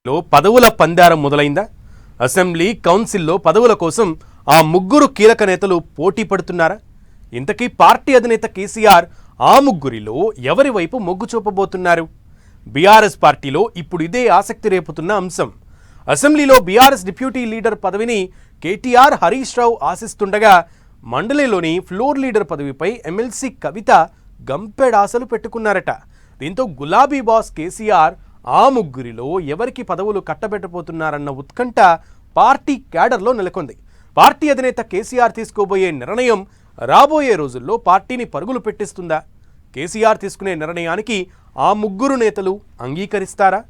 పదవుల పందారం మొదలైందా? అసెంబ్లీ కౌన్సిల్లో పదవుల కోసం ఆ ముగ్గురు కీలక నేతలు పోటీ పడుతున్నారా? ఇంతకీ పార్టీ అధినేత కేసీఆర్ ఆ ముగ్గురిలో ఎవరి వైపు మొగ్గు చూపబోతున్నారు? బీఆర్ఎస్ పార్టీలో ఇప్పుడు ఇదే ఆసక్తి రేపుతున్న అంశం. అసెంబ్లీలో బీఆర్ఎస్ డిప్యూటీ లీడర్ పదవిని KTR, Harish Rao ఆశిస్తుండగా మండలిలోని floor leader పదవిపై MLC కవిత గంపెడాసలు పెట్టుకున్నారట. దీంతో గులాబీ బాస్ కేసీఆర్ ఆ ముగ్గురిలో ఎవరికి పదవులు కట్టబెట్టబోతున్నారన్న ఉత్కంఠ పార్టీ క్యాడర్లో నెలకొంది. పార్టీ అధినేత కేసీఆర్ తీసుకోబోయే నిర్ణయం రాబోయే రోజుల్లో పార్టీని పరుగులు పెట్టిస్తుందా? కేసీఆర్ తీసుకునే నిర్ణయానికి ఆ ముగ్గురు నేతలు అంగీకరిస్తారా?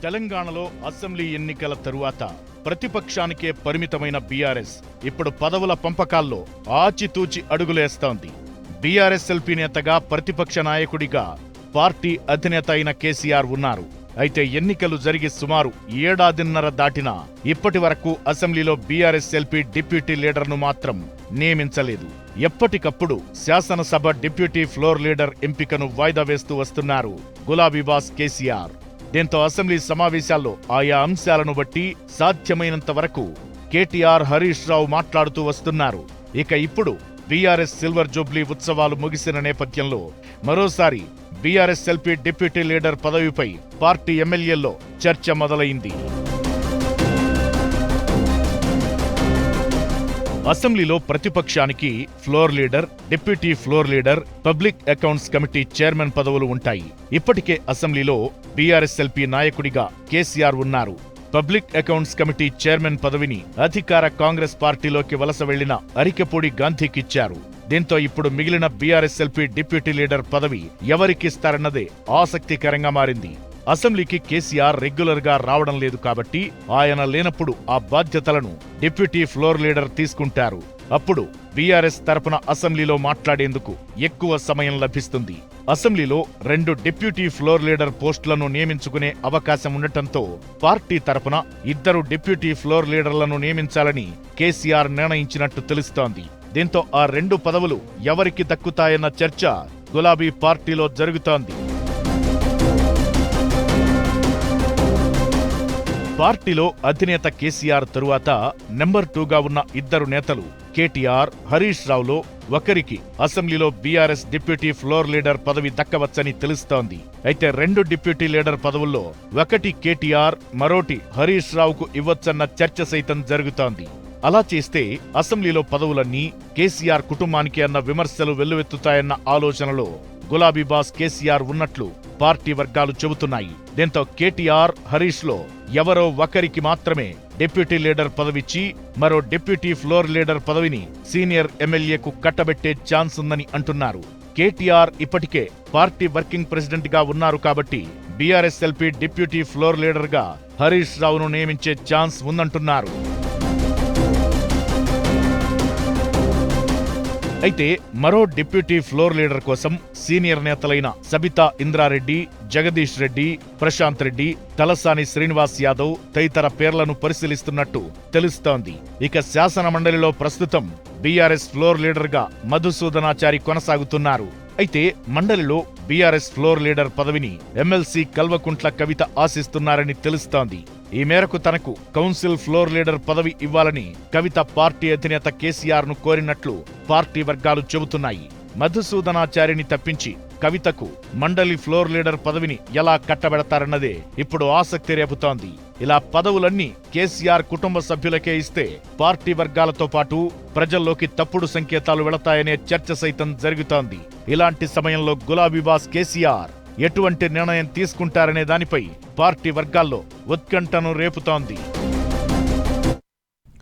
తెలంగాణలో అసెంబ్లీ ఎన్నికల తరువాత ప్రతిపక్షానికే పరిమితమైన బీఆర్ఎస్ ఇప్పుడు పదవుల పంపకాల్లో ఆచితూచి అడుగులేస్తోంది. బీఆర్ఎస్-ఎల్పీ నేతగా, ప్రతిపక్ష నాయకుడిగా పార్టీ అధినేత అయిన కేసీఆర్ ఉన్నారు. అయితే ఎన్నికలు జరిగి సుమారు ఏడాదిన్నర దాటినా ఇప్పటి వరకు అసెంబ్లీలో బీఆర్ఎస్-ఎల్పీ డిప్యూటీ లీడర్ను మాత్రం నియమించలేదు. ఎప్పటికప్పుడు శాసనసభ డిప్యూటీ ఫ్లోర్ లీడర్ ఎంపికను వాయిదా వేస్తూ వస్తున్నారు గులాబీ బాస్ కేసీఆర్. దీంతో అసెంబ్లీ సమావేశాల్లో ఆయా అంశాలను బట్టి సాధ్యమైనంత వరకు కేటీఆర్, హరీష్ రావు మాట్లాడుతూ వస్తున్నారు. ఇక ఇప్పుడు బీఆర్ఎస్ సిల్వర్ జూబ్లీ ఉత్సవాలు ముగిసిన నేపథ్యంలో మరోసారి బీఆర్ఎస్-ఎల్పీ డిప్యూటీ లీడర్ పదవిపై పార్టీ ఎమ్మెల్యేల్లో చర్చ మొదలైంది. అసెంబ్లీలో ప్రతిపక్షానికి floor leader, deputy floor leader, public accounts committee chairman పదవులు ఉంటాయి. ఇప్పటికే అసెంబ్లీలో బీఆర్ఎస్-ఎల్పీ నాయకుడిగా కేసీఆర్ ఉన్నారు. పబ్లిక్ అకౌంట్స్ కమిటీ చైర్మన్ పదవిని అధికార కాంగ్రెస్ పార్టీలోకి వలస వెళ్లిన అరికెపూడి గాంధీకిచ్చారు. దీంతో ఇప్పుడు మిగిలిన బీఆర్ఎస్-ఎల్పీ డిప్యూటీ లీడర్ పదవి ఎవరికిస్తారన్నదే ఆసక్తికరంగా మారింది. అసెంబ్లీకి కేసీఆర్ రెగ్యులర్ గా రావడం లేదు కాబట్టి ఆయన లేనప్పుడు ఆ బాధ్యతలను డిప్యూటీ ఫ్లోర్ లీడర్ తీసుకుంటారు. అప్పుడు బీఆర్ఎస్ తరపున అసెంబ్లీలో మాట్లాడేందుకు ఎక్కువ సమయం లభిస్తుంది. అసెంబ్లీలో 2 డిప్యూటీ ఫ్లోర్ లీడర్ పోస్టులను నియమించుకునే అవకాశం ఉండటంతో పార్టీ తరపున 2 డిప్యూటీ ఫ్లోర్ లీడర్లను నియమించాలని కేసీఆర్ నిర్ణయించినట్టు తెలుస్తోంది. దీంతో ఆ 2 పదవులు ఎవరికి దక్కుతాయన్న చర్చ గులాబీ పార్టీలో జరుగుతోంది. పార్టీలో అధినేత కేసీఆర్ తరువాత నెంబర్ 2గా ఉన్న 2 నేతలు కేటీఆర్, హరీష్ రావులో ఒకరికి అసెంబ్లీలో బీఆర్ఎస్ డిప్యూటీ ఫ్లోర్ లీడర్ పదవి దక్కవచ్చని తెలుస్తోంది. అయితే 2 డిప్యూటీ లీడర్ పదవుల్లో ఒకటి కేటీఆర్, మరోటి హరీష్ రావుకు ఇవ్వొచ్చన్న చర్చ సైతం జరుగుతోంది. అలా చేస్తే అసెంబ్లీలో పదవులన్నీ కేసీఆర్ కుటుంబానికి అన్న విమర్శలు వెల్లువెత్తుతాయన్న ఆలోచనలో గులాబీ బాస్ కేసీఆర్ ఉన్నట్లు పార్టీ వర్గాలు చెబుతున్నాయి. దీంతో కేటీఆర్, హరీష్ లో ఎవరో ఒకరికి మాత్రమే డిప్యూటీ లీడర్ పదవిచ్చి మరో డిప్యూటీ ఫ్లోర్ లీడర్ పదవిని సీనియర్ ఎమ్మెల్యేకు కట్టబెట్టే ఛాన్స్ ఉందని అంటున్నారు. కేటీఆర్ ఇప్పటికే పార్టీ వర్కింగ్ ప్రెసిడెంట్ గా ఉన్నారు కాబట్టి బీఆర్ఎస్-ఎల్పీ డిప్యూటీ ఫ్లోర్ లీడర్ గా హరీష్ రావును నియమించే ఛాన్స్ ఉందంటున్నారు. అయితే మరో డిప్యూటీ ఫ్లోర్ లీడర్ కోసం సీనియర్ నేతలైన సబితా ఇంద్రారెడ్డి, జగదీష్ రెడ్డి, ప్రశాంత్ రెడ్డి, తలసాని శ్రీనివాస్ యాదవ్ తదితర పేర్లను పరిశీలిస్తున్నట్టు తెలుస్తోంది. ఇక శాసన మండలిలో ప్రస్తుతం బీఆర్ఎస్ ఫ్లోర్ లీడర్ గా మధుసూదనాచారి కొనసాగుతున్నారు. అయితే మండలిలో బీఆర్ఎస్ ఫ్లోర్ లీడర్ పదవిని ఎమ్మెల్సీ కల్వకుంట్ల కవిత ఆశిస్తున్నారని తెలుస్తోంది. ఈ మేరకు తనకు కౌన్సిల్ ఫ్లోర్ లీడర్ పదవి ఇవ్వాలని కవిత పార్టీ అధినేత కేసీఆర్ ను కోరినట్లు పార్టీ వర్గాలు చెబుతున్నాయి. మధుసూదనాచారిని తప్పించి కవితకు మండలి ఫ్లోర్ లీడర్ పదవిని ఎలా కట్టబెడతారన్నదే ఇప్పుడు ఆసక్తి రేపుతోంది. ఇలా పదవులన్నీ కేసీఆర్ కుటుంబ సభ్యులకే ఇస్తే పార్టీ వర్గాలతో పాటు ప్రజల్లోకి తప్పుడు సంకేతాలు వెళతాయనే చర్చ సైతం జరుగుతోంది. ఇలాంటి సమయంలో గులాబీ బాస్ కేసీఆర్ ఎటువంటి నిర్ణయం తీసుకుంటారనే దానిపై పార్టీ వర్గాల్లో ఉత్కంఠను రేపుతోంది.